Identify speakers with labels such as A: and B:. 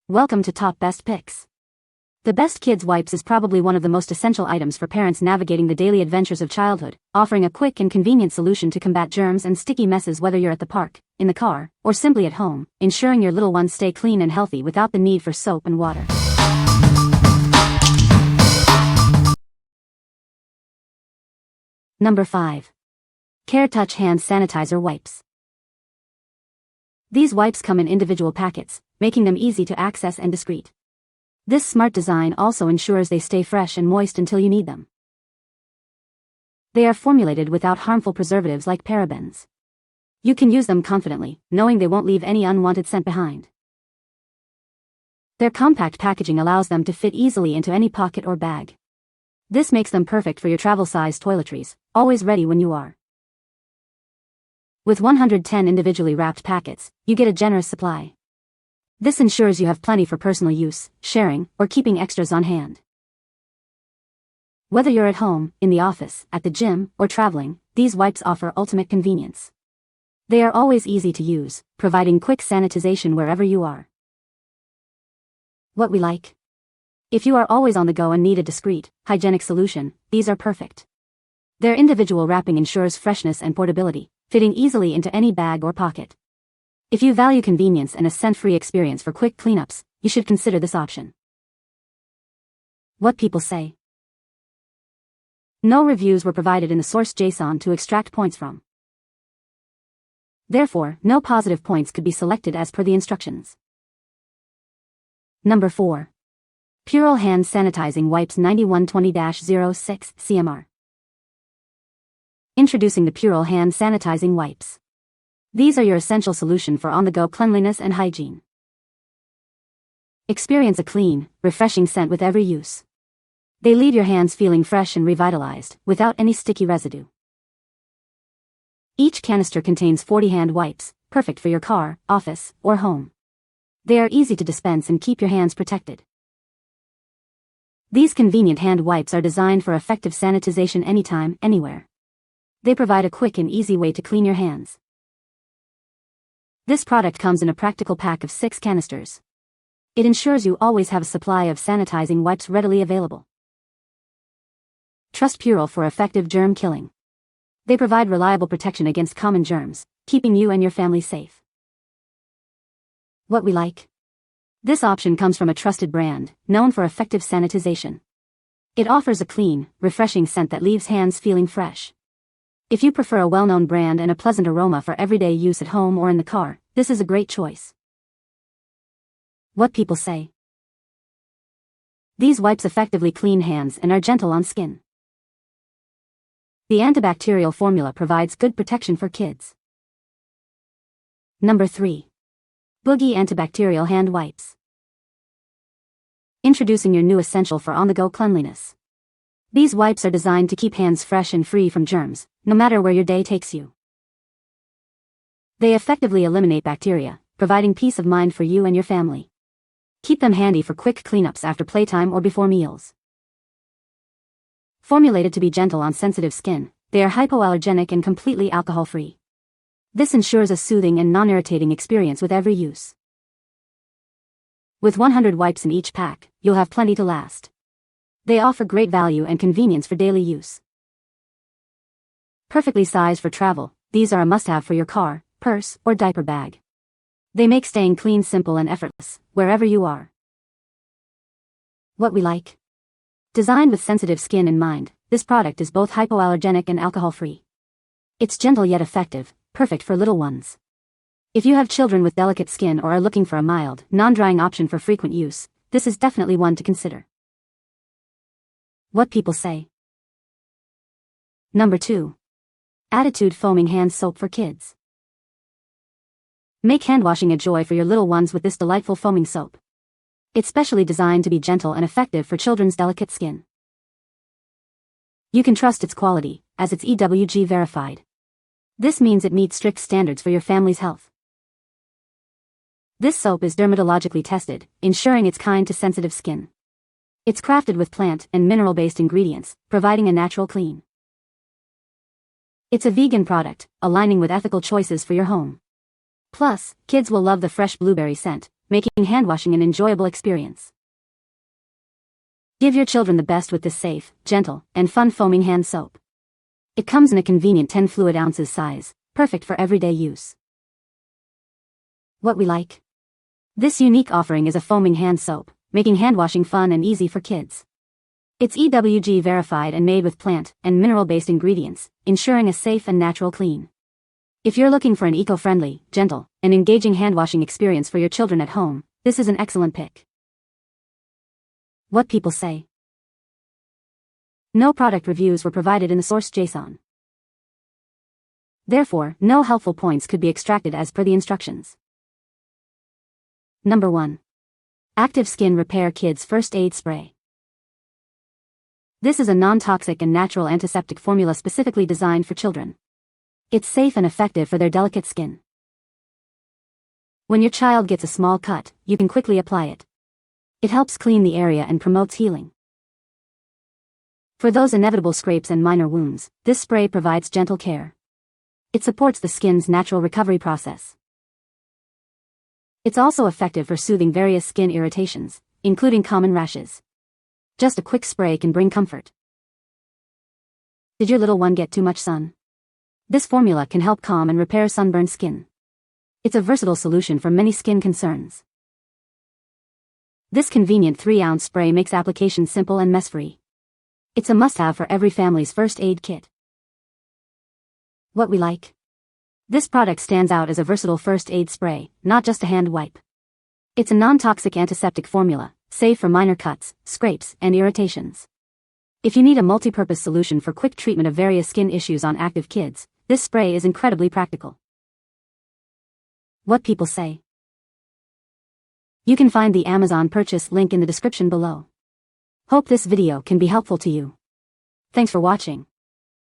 A: Welcome to Top Best Picks. The Best Kids Wipes is probably one of the most essential items for parents navigating the daily adventures of childhood, offering a quick and convenient solution to combat germs and sticky messes whether you're at the park, in the car, or simply at home, ensuring your little ones stay clean and healthy without the need for soap and water. Number 5. Care Touch Hand Sanitizer Wipes. These wipes come in individual packets, making them easy to access and discreet. This smart design also ensures they stay fresh and moist until you need them. They are formulated without harmful preservatives like parabens. You can use them confidently, knowing they won't leave any unwanted scent behind. Their compact packaging allows them to fit easily into any pocket or bag. This makes them perfect for your travel-sized toiletries, always ready when you are. With 110 individually wrapped packets, you get a generous supply. This ensures you have plenty for personal use, sharing, or keeping extras on hand. Whether you're at home, in the office, at the gym, or traveling, these wipes offer ultimate convenience. They are always easy to use, providing quick sanitization wherever you are. What we like? If you are always on the go and need a discreet, hygienic solution, these are perfect. Their individual wrapping ensures freshness and portability, fitting easily into any bag or pocket. If you value convenience and a scent-free experience for quick cleanups, you should consider this option. What people say. No reviews were provided in the source JSON to extract points from. Therefore, no positive points could be selected as per the instructions. Number 4. Purell Hand Sanitizing Wipes 9120-06 CMR. Introducing the Purell Hand Sanitizing Wipes. These are your essential solution for on-the-go cleanliness and hygiene. Experience a clean, refreshing scent with every use. They leave your hands feeling fresh and revitalized, without any sticky residue. Each canister contains 40 hand wipes, perfect for your car, office, or home. They are easy to dispense and keep your hands protected. These convenient hand wipes are designed for effective sanitization anytime, anywhere. They provide a quick and easy way to clean your hands. This product comes in a practical pack of 6 canisters. It ensures you always have a supply of sanitizing wipes readily available. Trust Purell for effective germ killing. They provide reliable protection against common germs, keeping you and your family safe. What we like? This option comes from a trusted brand, known for effective sanitization. It offers a clean, refreshing scent that leaves hands feeling fresh. If you prefer a well-known brand and a pleasant aroma for everyday use at home or in the car, this is a great choice. What people say. These wipes effectively clean hands and are gentle on skin. The antibacterial formula provides good protection for kids. Number 3. Boogie Antibacterial Hand Wipes. Introducing your new essential for on-the-go cleanliness. These wipes are designed to keep hands fresh and free from germs, no matter where your day takes you. They effectively eliminate bacteria, providing peace of mind for you and your family. Keep them handy for quick cleanups after playtime or before meals. Formulated to be gentle on sensitive skin, they are hypoallergenic and completely alcohol-free. This ensures a soothing and non-irritating experience with every use. With 100 wipes in each pack, you'll have plenty to last. They offer great value and convenience for daily use. Perfectly sized for travel, these are a must-have for your car, purse, or diaper bag. They make staying clean simple and effortless, wherever you are. What we like? Designed with sensitive skin in mind, this product is both hypoallergenic and alcohol-free. It's gentle yet effective, perfect for little ones. If you have children with delicate skin or are looking for a mild, non-drying option for frequent use, this is definitely one to consider. What people say. Number 2. Attitude Foaming Hand Soap for Kids. Make handwashing a joy for your little ones with this delightful foaming soap. It's specially designed to be gentle and effective for children's delicate skin. You can trust its quality, as it's EWG verified. This means it meets strict standards for your family's health. This soap is dermatologically tested, ensuring it's kind to sensitive skin. It's crafted with plant and mineral-based ingredients, providing a natural clean. It's a vegan product, aligning with ethical choices for your home. Plus, kids will love the fresh blueberry scent, making hand washing an enjoyable experience. Give your children the best with this safe, gentle, and fun foaming hand soap. It comes in a convenient 10 fluid ounces size, perfect for everyday use. What we like? This unique offering is a foaming hand soap, making hand washing fun and easy for kids. It's EWG verified and made with plant and mineral-based ingredients, ensuring a safe and natural clean. If you're looking for an eco-friendly, gentle, and engaging hand washing experience for your children at home, this is an excellent pick. What people say. No product reviews were provided in the source JSON. Therefore, no helpful points could be extracted as per the instructions. Number 1. Active Skin Repair Kids First Aid Spray. This is a non-toxic and natural antiseptic formula specifically designed for children. It's safe and effective for their delicate skin. When your child gets a small cut, you can quickly apply it. It helps clean the area and promotes healing. For those inevitable scrapes and minor wounds, this spray provides gentle care. It supports the skin's natural recovery process. It's also effective for soothing various skin irritations, including common rashes. Just a quick spray can bring comfort. Did your little one get too much sun? This formula can help calm and repair sunburned skin. It's a versatile solution for many skin concerns. This convenient 3-ounce spray makes application simple and mess-free. It's a must-have for every family's first aid kit. What we like? This product stands out as a versatile first aid spray, not just a hand wipe. It's a non-toxic antiseptic formula, safe for minor cuts, scrapes, and irritations. If you need a multi-purpose solution for quick treatment of various skin issues on active kids, this spray is incredibly practical. What people say. You can find the Amazon purchase link in the description below. Hope this video can be helpful to you. Thanks for watching.